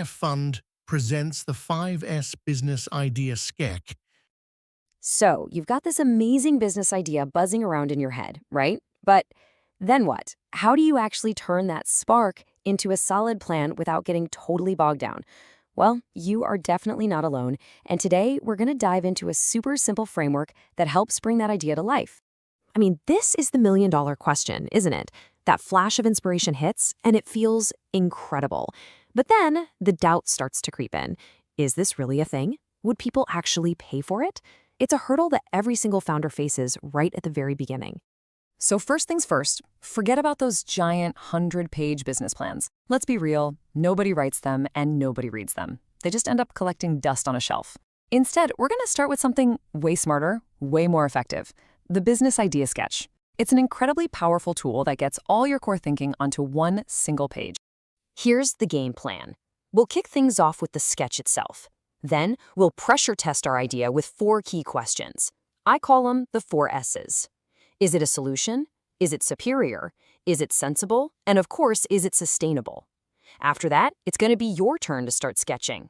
IVF Fund presents the 5S Business Idea Sketch. So, you've got this amazing business idea buzzing around in your head, right? But then what? How do you actually turn that spark into a solid plan without getting totally bogged down? Well, you are definitely not alone, and today we're going to dive into a super simple framework that helps bring that idea to life. I mean, this is the million-dollar question, isn't it? That flash of inspiration hits, and it feels incredible. But then the doubt starts to creep in. Is this really a thing? Would people actually pay for it? It's a hurdle that every single founder faces right at the very beginning. So first things first, forget about those giant 100-page business plans. Let's be real, nobody writes them and nobody reads them. They just end up collecting dust on a shelf. Instead, we're going to start with something way smarter, way more effective. The Business Idea Sketch. It's an incredibly powerful tool that gets all your core thinking onto one single page. Here's the game plan. We'll kick things off with the sketch itself. Then, we'll pressure test our idea with 4 key questions. I call them the 4 S's. Is it a solution? Is it superior? Is it sensible? And of course, is it sustainable? After that, it's going to be your turn to start sketching.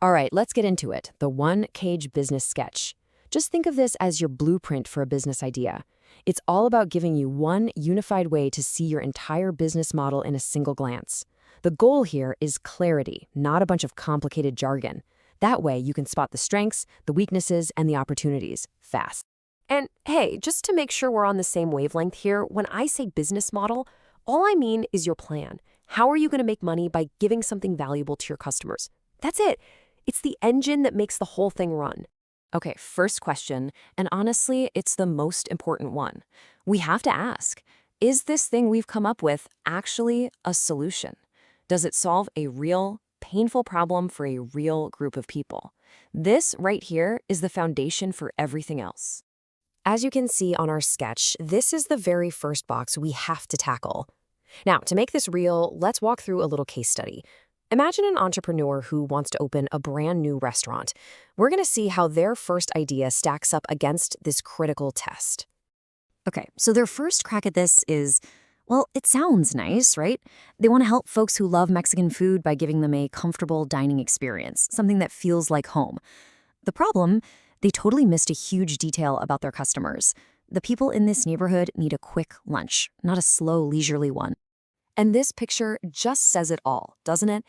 All right, let's get into it. The one-page business sketch. Just think of this as your blueprint for a business idea. It's all about giving you one unified way to see your entire business model in a single glance. The goal here is clarity, not a bunch of complicated jargon. That way, you can spot the strengths, the weaknesses, and the opportunities fast. And hey, just to make sure we're on the same wavelength here, when I say business model, all I mean is your plan. How are you going to make money by giving something valuable to your customers? That's it. It's the engine that makes the whole thing run. Okay, first question, and honestly, it's the most important one. We have to ask, is this thing we've come up with actually a solution? Does it solve a real, painful problem for a real group of people? This right here is the foundation for everything else. As you can see on our sketch, this is the very first box we have to tackle. Now, to make this real, let's walk through a little case study. Imagine an entrepreneur who wants to open a brand new restaurant. We're going to see how their first idea stacks up against this critical test. Okay, so their first crack at this is, well, it sounds nice, right? They want to help folks who love Mexican food by giving them a comfortable dining experience, something that feels like home. The problem, they totally missed a huge detail about their customers. The people in this neighborhood need a quick lunch, not a slow, leisurely one. And this picture just says it all, doesn't it?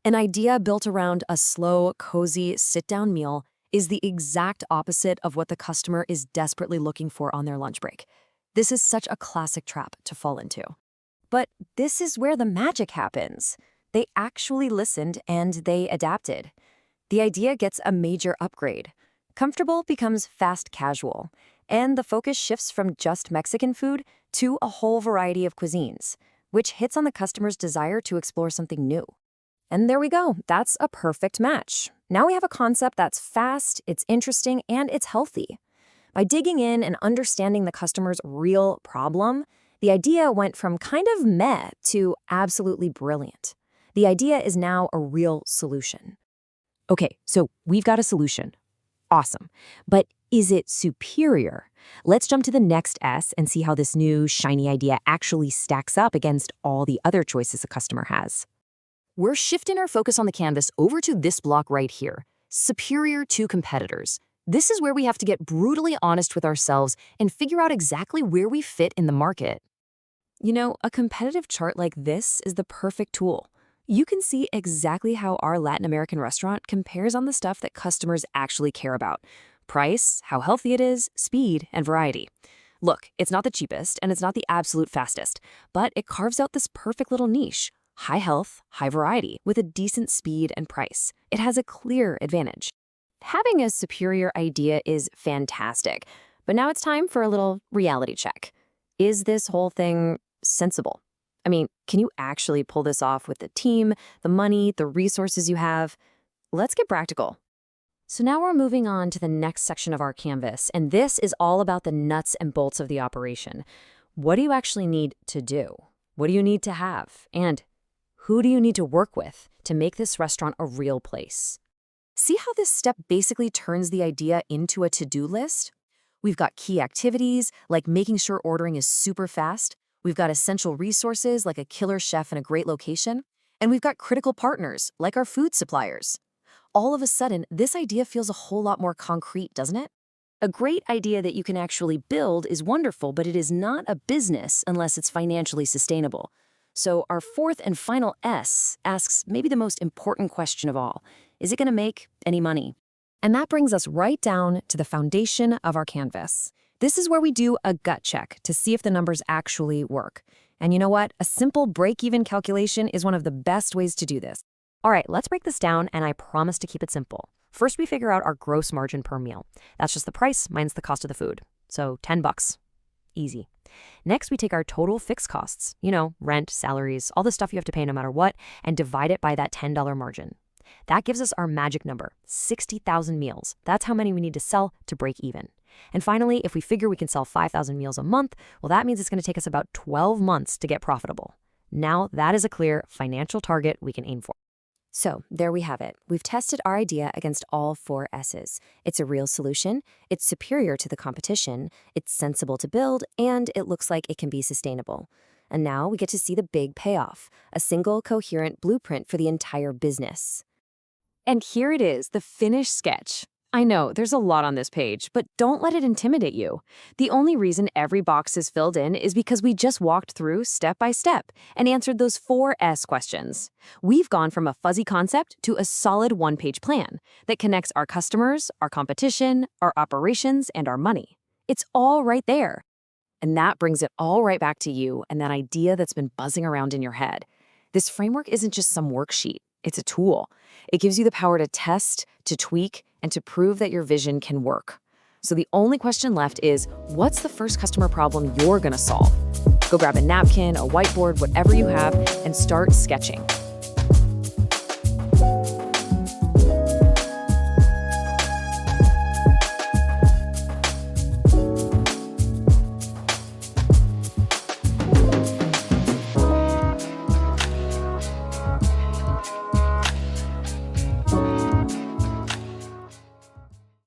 An idea built around a slow, cozy, sit-down meal is the exact opposite of what the customer is desperately looking for on their lunch break. This is such a classic trap to fall into. But this is where the magic happens. They actually listened and they adapted. The idea gets a major upgrade. Comfortable becomes fast casual, and the focus shifts from just Mexican food to a whole variety of cuisines, which hits on the customer's desire to explore something new. And there we go. That's a perfect match. Now we have a concept that's fast, it's interesting, and it's healthy. By digging in and understanding the customer's real problem, the idea went from kind of meh to absolutely brilliant. The idea is now a real solution. Okay, so we've got a solution. Awesome. But is it superior? Let's jump to the next S and see how this new, shiny idea actually stacks up against all the other choices a customer has. We're shifting our focus on the canvas over to this block right here, superior to competitors. This is where we have to get brutally honest with ourselves and figure out exactly where we fit in the market. You know, a competitive chart like this is the perfect tool. You can see exactly how our Latin American restaurant compares on the stuff that customers actually care about. Price, how healthy it is, speed, and variety. Look, it's not the cheapest and it's not the absolute fastest, but it carves out this perfect little niche. High health, high variety, with a decent speed and price. It has a clear advantage. Having a superior idea is fantastic, but now it's time for a little reality check. Is this whole thing sensible? I mean, can you actually pull this off with the team, the money, the resources you have? Let's get practical. So now we're moving on to the next section of our canvas, and this is all about the nuts and bolts of the operation. What do you actually need to do? What do you need to have? And who do you need to work with to make this restaurant a real place? See how this step basically turns the idea into a to-do list? We've got key activities, like making sure ordering is super fast. We've got essential resources, like a killer chef and a great location. And we've got critical partners, like our food suppliers. All of a sudden, this idea feels a whole lot more concrete, doesn't it? A great idea that you can actually build is wonderful, but it is not a business unless it's financially sustainable. So our fourth and final S asks maybe the most important question of all. Is it going to make any money? And that brings us right down to the foundation of our canvas. This is where we do a gut check to see if the numbers actually work. And you know what? A simple break-even calculation is one of the best ways to do this. All right, let's break this down, and I promise to keep it simple. First, we figure out our gross margin per meal. That's just the price minus the cost of the food. So $10. Easy. Next, we take our total fixed costs, rent, salaries, all the stuff you have to pay no matter what, and divide it by that $10 margin. That gives us our magic number, 60,000 meals. That's how many we need to sell to break even. And finally, if we figure we can sell 5,000 meals a month, well, that means it's going to take us about 12 months to get profitable. Now, that is a clear financial target we can aim for. So there we have it. We've tested our idea against all 4 S's. It's a real solution, it's superior to the competition, it's sensible to build, and it looks like it can be sustainable. And now we get to see the big payoff, a single coherent blueprint for the entire business. And here it is, the finished sketch. I know, there's a lot on this page, but don't let it intimidate you. The only reason every box is filled in is because we just walked through step by step and answered those 4 S questions. We've gone from a fuzzy concept to a solid one-page plan that connects our customers, our competition, our operations, and our money. It's all right there. And that brings it all right back to you and that idea that's been buzzing around in your head. This framework isn't just some worksheet. It's a tool. It gives you the power to test, to tweak, and to prove that your vision can work. So the only question left is, what's the first customer problem you're going to solve? Go grab a napkin, a whiteboard, whatever you have, and start sketching.